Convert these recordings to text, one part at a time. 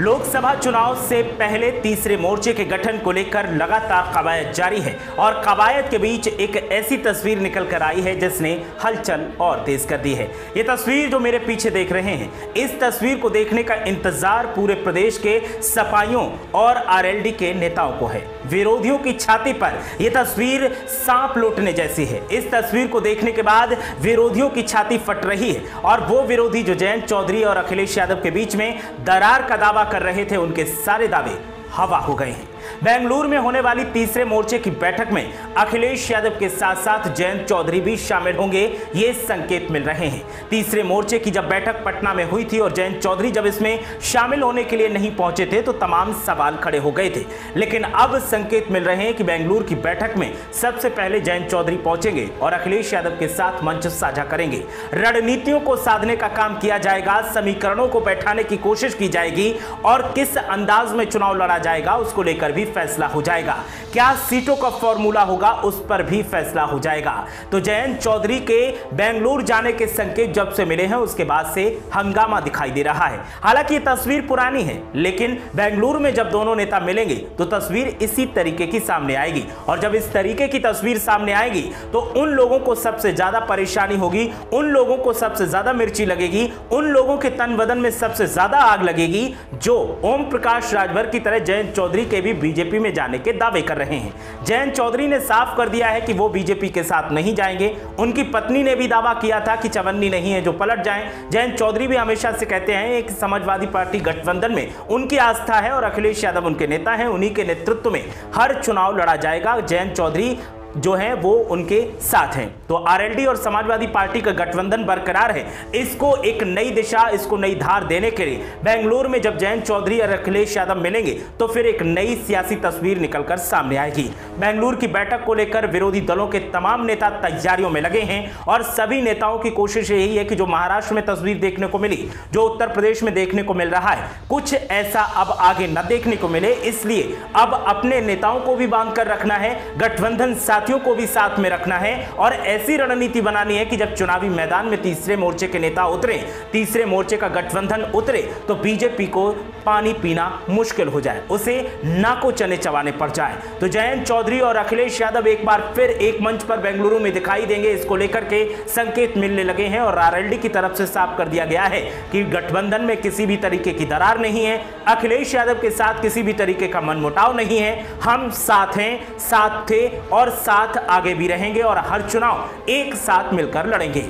लोकसभा चुनाव से पहले तीसरे मोर्चे के गठन को लेकर लगातार कवायद जारी है और कवायद के बीच एक ऐसी तस्वीर निकल कर आई है जिसने हलचल और तेज कर दी है। ये तस्वीर जो मेरे पीछे देख रहे हैं, इस तस्वीर को देखने का इंतजार पूरे प्रदेश के सपाइयों और आरएलडी के नेताओं को है। विरोधियों की छाती पर यह तस्वीर सांप लौटने जैसी है। इस तस्वीर को देखने के बाद विरोधियों की छाती फट रही है और वो विरोधी जो जयंत चौधरी और अखिलेश यादव के बीच में दरार का दावा कर रहे थे, उनके सारे दावे हवा हो गए हैं। बेंगलुरु में होने वाली तीसरे मोर्चे की बैठक में अखिलेश यादव के साथ साथ जयंत चौधरी भी शामिल होंगे, ये संकेत मिल रहे हैं। तीसरे मोर्चे की जब बैठक पटना में हुई थी और जयंत चौधरी जब इसमें शामिल होने के लिए नहीं पहुंचे थे तो तमाम सवाल खड़े हो गए थे, लेकिन अब संकेत मिल रहे हैं कि बेंगलुरु की बैठक में सबसे पहले जयंत चौधरी पहुंचेंगे और अखिलेश यादव के साथ मंच साझा करेंगे। रणनीतियों को साधने का काम किया जाएगा, समीकरणों को बैठाने की कोशिश की जाएगी और किस अंदाज में चुनाव लड़ा जाएगा उसको लेकर भी फैसला हो जाएगा। क्या सीटों का फॉर्मूला होगा उस पर भी फैसला हो जाएगा। तो जयंत चौधरी के बेंगलुरु जाने के संकेत जब से मिले हैं उसके बाद से हंगामा दिखाई दे रहा है। हालांकि ये तस्वीर पुरानी है, लेकिन बेंगलुरु में जब दोनों नेता मिलेंगे तो तस्वीर इसी तरीके की सामने आएगी और जब इस तरीके की तस्वीर सामने आएगी तो उन लोगों को सबसे ज्यादा परेशानी होगी, उन लोगों को सबसे ज्यादा मिर्ची लगेगी, उन लोगों के तन बदन में सबसे ज्यादा आग लगेगी जो ओम प्रकाश राजभर की तरह जयंत चौधरी के भी बीजेपी में जाने के दावे कर रहे हैं। जयंत चौधरी ने साफ कर दिया है कि वो बीजेपी के साथ नहीं जाएंगे। उनकी पत्नी ने भी दावा किया था कि चवन्नी नहीं है जो पलट जाएं। जयंत चौधरी भी हमेशा से कहते हैं एक समाजवादी पार्टी गठबंधन में उनकी आस्था है और अखिलेश यादव उनके नेता हैं, उन्हीं के नेतृत्व में हर चुनाव लड़ा जाएगा। जयंत चौधरी जो है वो उनके साथ हैं। तो आरएलडी और समाजवादी पार्टी का गठबंधन बरकरार है। इसको एक नई दिशा, इसको नई धार देने के लिए बेंगलुरु में जब जयंत चौधरी और अखिलेश यादव मिलेंगे तो फिर एक नई सियासी तस्वीर निकलकर सामने आएगी। बेंगलुरु की बैठक को लेकर विरोधी दलों के तमाम नेता तैयारियों में लगे हैं और सभी नेताओं की कोशिश यही है कि जो महाराष्ट्र में तस्वीर देखने को मिली, जो उत्तर प्रदेश में देखने को मिल रहा है, कुछ ऐसा अब आगे न देखने को मिले। इसलिए अब अपने नेताओं को भी बांध कर रखना है, गठबंधन साथियों को भी साथ में रखना है और ऐसी रणनीति बनानी है कि जब चुनावी मैदान में तीसरे मोर्चे के नेता उतरे, तीसरे मोर्चे का गठबंधन उतरे तो बीजेपी को पानी पीना मुश्किल हो जाए, उसे नाको चने चबाने पड़ जाए। तो जयंत चौधरी और अखिलेश यादव एक बार फिर एक मंच पर बेंगलुरु में दिखाई देंगे, इसको लेकर के संकेत मिलने लगे हैं और आरएलडी की तरफ से साफ कर दिया गया है कि गठबंधन में किसी भी तरीके की दरार नहीं है, अखिलेश यादव के साथ किसी भी तरीके का मनमुटाव नहीं है। हम साथ हैं, साथ थे और साथ आगे भी रहेंगे और हर चुनाव एक साथ मिलकर लड़ेंगे।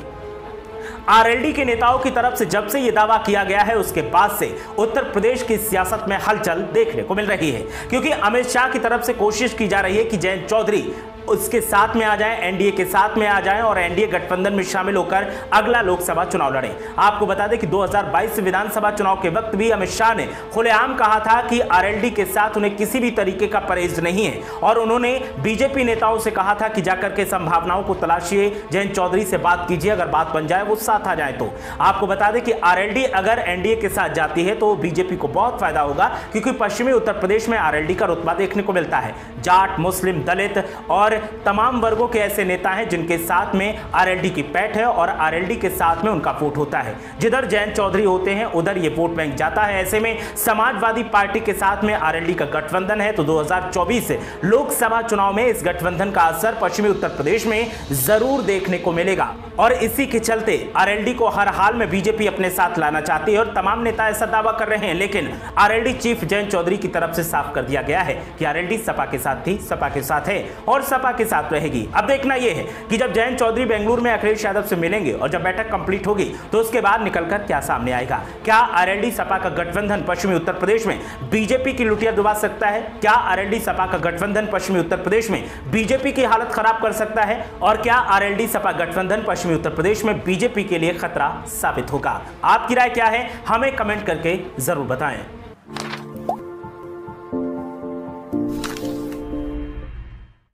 आरएलडी के नेताओं की तरफ से जब से यह दावा किया गया है उसके बाद से उत्तर प्रदेश की सियासत में हलचल देखने को मिल रही है, क्योंकि अमित शाह की तरफ से कोशिश की जा रही है कि जयंत चौधरी उसके साथ में आ जाएं, एनडीए के साथ में आ जाएं और एनडीए गठबंधन में शामिल होकर अगला लोकसभा चुनाव लड़ें। आपको बता दें कि 2022 विधानसभा चुनाव के वक्त भी अमित शाह ने खुलेआम कहा था कि आरएलडी के साथ उन्हें किसी भी तरीके का परहेज नहीं है और उन्होंने बीजेपी नेताओं से कहा था कि जाकर के संभावनाओं को तलाशिए, जयंत चौधरी से बात कीजिए, अगर बात बन जाए वो साथ आ जाए। तो आपको बता दें कि आरएलडी अगर एनडीए के साथ जाती है तो बीजेपी को बहुत फायदा होगा, क्योंकि पश्चिमी उत्तर प्रदेश में आरएलडी का रुतबा देखने को मिलता है। जाट, मुस्लिम, दलित और तमाम वर्गों के ऐसे नेता हैं जिनके साथ में आरएलडी की पैठ है और आरएलडी के साथ में उनका वोट होता है। जिधर जयंत चौधरी होते हैं उधर ये वोट बैंक जाता है। ऐसे में समाजवादी पार्टी के साथ में आरएलडी का गठबंधन है तो 2024 लोकसभा चुनाव में इस गठबंधन का असर पश्चिमी उत्तर प्रदेश में जरूर देखने को मिलेगा और इसी के चलते आरएलडी को हर हाल में बीजेपी अपने साथ लाना चाहती है और तमाम नेता ऐसा दावा कर रहे हैं। लेकिन आरएलडी चीफ जयंत चौधरी की तरफ से साफ कर दिया गया है कि आरएलडी सपा के साथ थी, सपा के साथ है और सपा के साथ रहेगी। अब देखना यह है कि जब जयंत चौधरी बेंगलुरु में अखिलेश यादव से मिलेंगे और जब बैठक कंप्लीट होगी तो उसके बाद निकलकर क्या सामने आएगा। क्या आरएलडी सपा का गठबंधन पश्चिमी उत्तर प्रदेश में बीजेपी की लुटिया डुबा सकता है? क्या आरएलडी सपा का गठबंधन पश्चिमी उत्तर प्रदेश में बीजेपी की हालत खराब कर सकता है? और क्या आरएलडी सपा गठबंधन पश्चिमी उत्तर प्रदेश में बीजेपी के लिए खतरा साबित होगा? आपकी राय क्या है? हमें कमेंट करके जरूर बताएं।